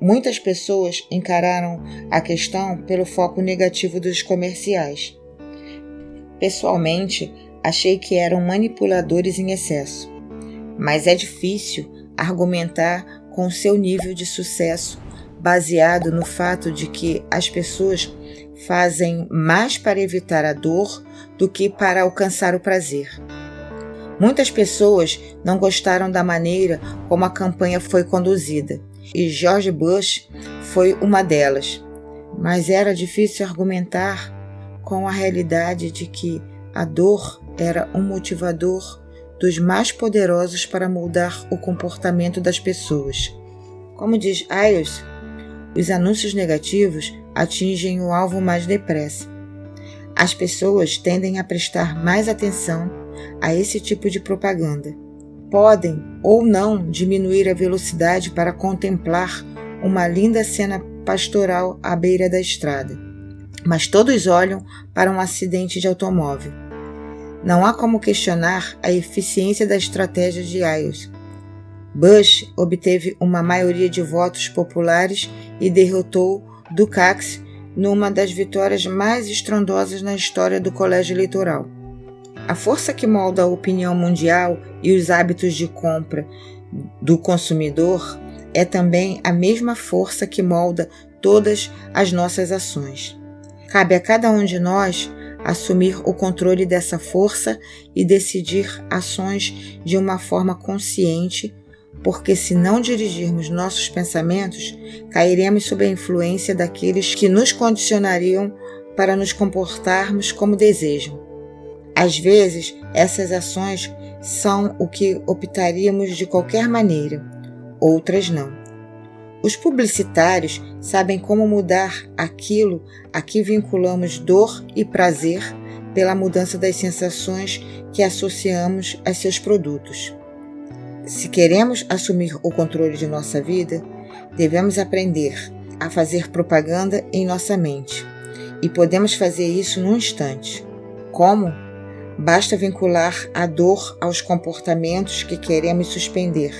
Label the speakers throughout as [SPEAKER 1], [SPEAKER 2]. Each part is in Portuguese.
[SPEAKER 1] Muitas pessoas encararam a questão pelo foco negativo dos comerciais. Pessoalmente, achei que eram manipuladores em excesso, mas é difícil argumentar com seu nível de sucesso baseado no fato de que as pessoas fazem mais para evitar a dor do que para alcançar o prazer. Muitas pessoas não gostaram da maneira como a campanha foi conduzida, e George Bush foi uma delas. Mas era difícil argumentar com a realidade de que a dor era um motivador dos mais poderosos para mudar o comportamento das pessoas. Como diz Ayers, os anúncios negativos atingem o alvo mais depressa. As pessoas tendem a prestar mais atenção a esse tipo de propaganda. Podem ou não diminuir a velocidade para contemplar uma linda cena pastoral à beira da estrada, mas todos olham para um acidente de automóvel. Não há como questionar a eficiência da estratégia de Ayers. Bush obteve uma maioria de votos populares e derrotou Dukakis numa das vitórias mais estrondosas na história do colégio eleitoral. A força que molda a opinião mundial e os hábitos de compra do consumidor é também a mesma força que molda todas as nossas ações. Cabe a cada um de nós assumir o controle dessa força e decidir ações de uma forma consciente, porque se não dirigirmos nossos pensamentos, cairemos sob a influência daqueles que nos condicionariam para nos comportarmos como desejam. Às vezes, essas ações são o que optaríamos de qualquer maneira, outras não. Os publicitários sabem como mudar aquilo a que vinculamos dor e prazer pela mudança das sensações que associamos a seus produtos. Se queremos assumir o controle de nossa vida, devemos aprender a fazer propaganda em nossa mente. E podemos fazer isso num instante. Como? Basta vincular a dor aos comportamentos que queremos suspender,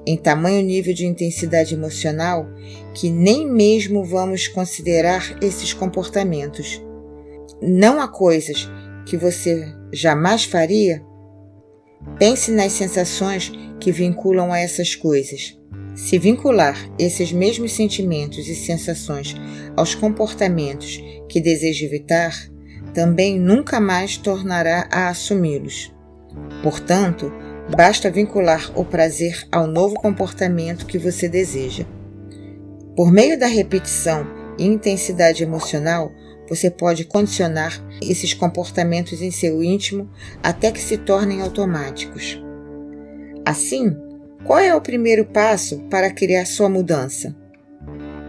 [SPEAKER 1] em tamanho nível de intensidade emocional que nem mesmo vamos considerar esses comportamentos. Não há coisas que você jamais faria? Pense nas sensações que vinculam a essas coisas. Se vincular esses mesmos sentimentos e sensações aos comportamentos que deseja evitar, também nunca mais tornará a assumi-los. Portanto, basta vincular o prazer ao novo comportamento que você deseja. Por meio da repetição e intensidade emocional, você pode condicionar esses comportamentos em seu íntimo até que se tornem automáticos. Assim, qual é o primeiro passo para criar sua mudança?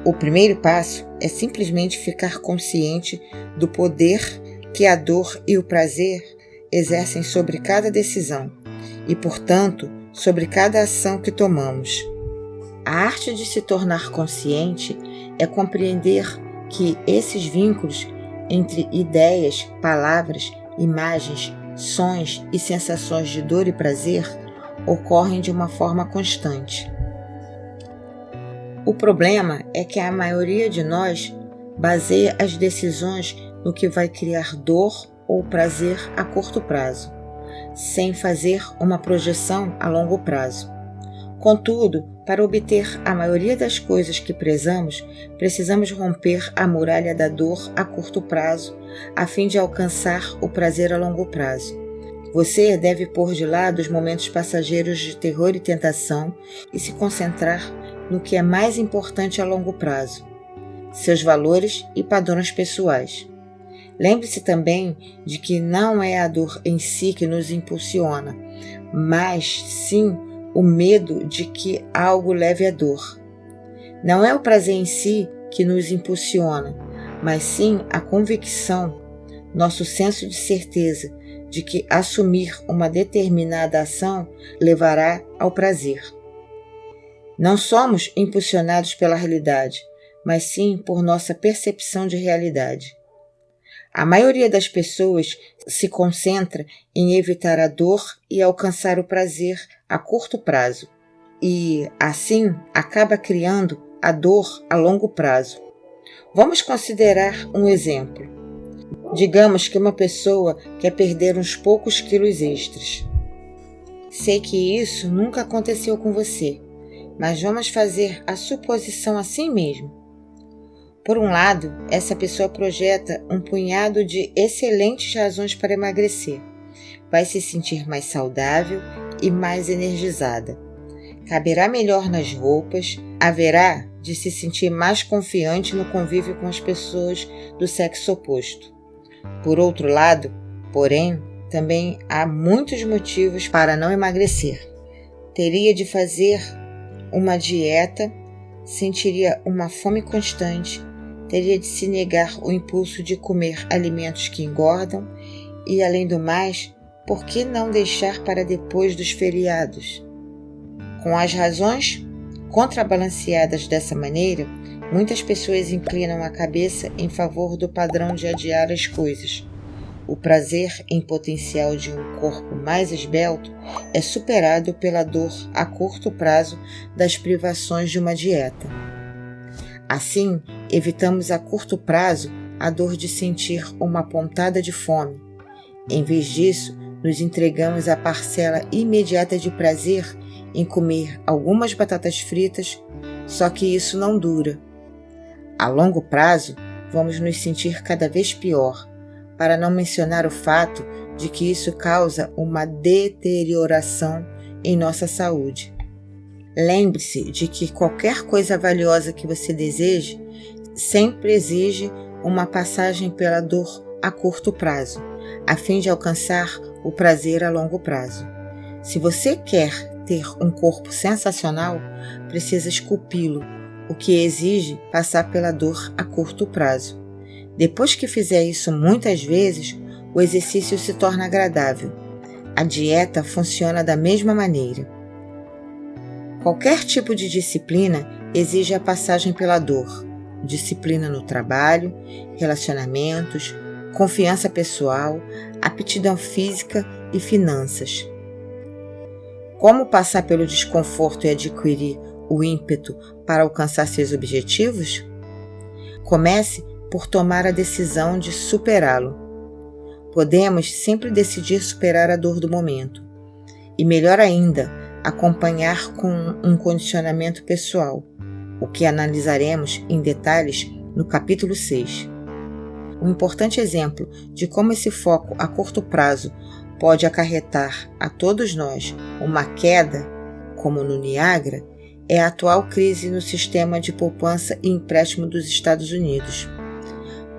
[SPEAKER 1] O primeiro passo é simplesmente ficar consciente do poder que a dor e o prazer exercem sobre cada decisão e, portanto, sobre cada ação que tomamos. A arte de se tornar consciente é compreender que esses vínculos entre ideias, palavras, imagens, sons e sensações de dor e prazer ocorrem de uma forma constante. O problema é que a maioria de nós baseia as decisões no que vai criar dor ou prazer a curto prazo, sem fazer uma projeção a longo prazo. Contudo, para obter a maioria das coisas que prezamos, precisamos romper a muralha da dor a curto prazo, a fim de alcançar o prazer a longo prazo. Você deve pôr de lado os momentos passageiros de terror e tentação e se concentrar no que é mais importante a longo prazo: seus valores e padrões pessoais. Lembre-se também de que não é a dor em si que nos impulsiona, mas sim o medo de que algo leve à dor. Não é o prazer em si que nos impulsiona, mas sim a convicção, nosso senso de certeza de que assumir uma determinada ação levará ao prazer. Não somos impulsionados pela realidade, mas sim por nossa percepção de realidade. A maioria das pessoas se concentra em evitar a dor e alcançar o prazer a curto prazo, e, assim, acaba criando a dor a longo prazo. Vamos considerar um exemplo. Digamos que uma pessoa quer perder uns poucos quilos extras. Sei que isso nunca aconteceu com você, mas vamos fazer a suposição assim mesmo. Por um lado, essa pessoa projeta um punhado de excelentes razões para emagrecer. Vai se sentir mais saudável e mais energizada. Caberá melhor nas roupas, haverá de se sentir mais confiante no convívio com as pessoas do sexo oposto. Por outro lado, porém, também há muitos motivos para não emagrecer. Teria de fazer uma dieta, sentiria uma fome constante, teria de se negar o impulso de comer alimentos que engordam e, além do mais, por que não deixar para depois dos feriados? Com as razões contrabalanceadas dessa maneira, muitas pessoas inclinam a cabeça em favor do padrão de adiar as coisas. O prazer em potencial de um corpo mais esbelto é superado pela dor a curto prazo das privações de uma dieta. Assim, evitamos a curto prazo a dor de sentir uma pontada de fome. Em vez disso, nos entregamos à parcela imediata de prazer em comer algumas batatas fritas, só que isso não dura. A longo prazo, vamos nos sentir cada vez pior, para não mencionar o fato de que isso causa uma deterioração em nossa saúde. Lembre-se de que qualquer coisa valiosa que você deseje sempre exige uma passagem pela dor a curto prazo, a fim de alcançar o prazer a longo prazo. Se você quer ter um corpo sensacional, precisa esculpi-lo, o que exige passar pela dor a curto prazo. Depois que fizer isso muitas vezes, o exercício se torna agradável. A dieta funciona da mesma maneira. Qualquer tipo de disciplina exige a passagem pela dor. Disciplina no trabalho, relacionamentos, confiança pessoal, aptidão física e finanças. Como passar pelo desconforto e adquirir o ímpeto para alcançar seus objetivos? Comece por tomar a decisão de superá-lo. Podemos sempre decidir superar a dor do momento. E melhor ainda, acompanhar com um condicionamento pessoal, o que analisaremos em detalhes no capítulo 6. Um importante exemplo de como esse foco a curto prazo pode acarretar a todos nós uma queda, como no Niágara, é a atual crise no sistema de poupança e empréstimo dos Estados Unidos.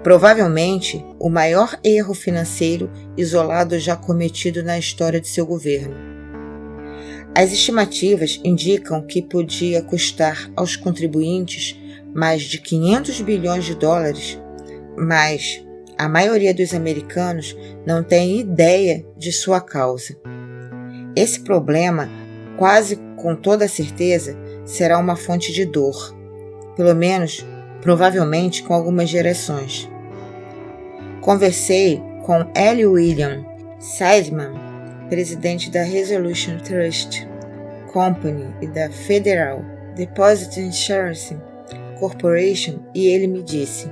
[SPEAKER 1] Provavelmente, o maior erro financeiro isolado já cometido na história de seu governo. As estimativas indicam que podia custar aos contribuintes mais de 500 bilhões de dólares, mas a maioria dos americanos não tem ideia de sua causa. Esse problema, quase com toda certeza, será uma fonte de dor, pelo menos, provavelmente com algumas gerações. Conversei com L. William Seidman, presidente da Resolution Trust Company e da Federal Deposit Insurance Corporation, e ele me disse: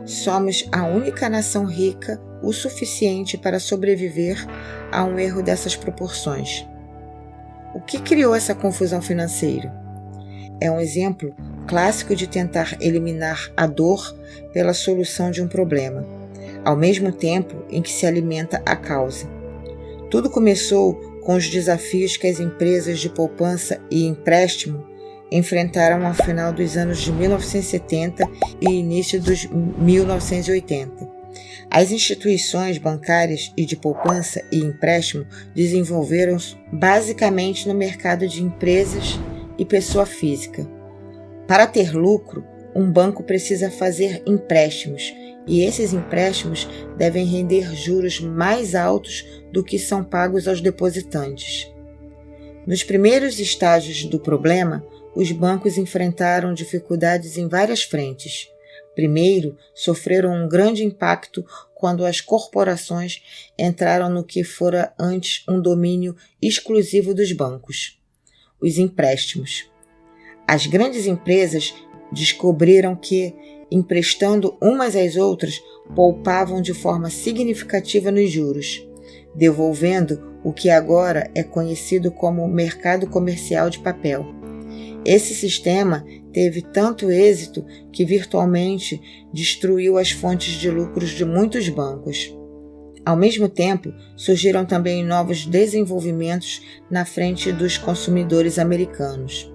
[SPEAKER 1] somos a única nação rica o suficiente para sobreviver a um erro dessas proporções. O que criou essa confusão financeira? É um exemplo clássico de tentar eliminar a dor pela solução de um problema, ao mesmo tempo em que se alimenta a causa. Tudo começou com os desafios que as empresas de poupança e empréstimo enfrentaram ao final dos anos de 1970 e início dos 1980. As instituições bancárias e de poupança e empréstimo desenvolveram-se basicamente no mercado de empresas e pessoa física. Para ter lucro, um banco precisa fazer empréstimos, e esses empréstimos devem render juros mais altos do que são pagos aos depositantes. Nos primeiros estágios do problema, os bancos enfrentaram dificuldades em várias frentes. Primeiro, sofreram um grande impacto quando as corporações entraram no que fora antes um domínio exclusivo dos bancos: os empréstimos. As grandes empresas descobriram que, emprestando umas às outras, poupavam de forma significativa nos juros, devolvendo o que agora é conhecido como mercado comercial de papel. Esse sistema teve tanto êxito que virtualmente destruiu as fontes de lucros de muitos bancos. Ao mesmo tempo, surgiram também novos desenvolvimentos na frente dos consumidores americanos.